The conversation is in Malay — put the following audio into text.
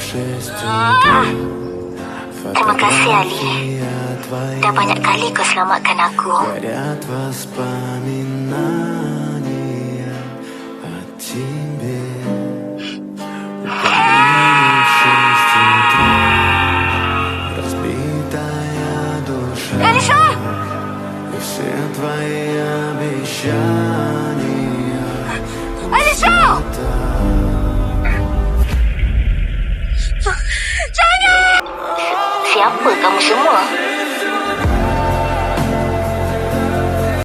Terima kasih Ali. Dah banyak kali kau selamatkan aku. Alisha! Alisha! Jangan! Siapa kamu semua?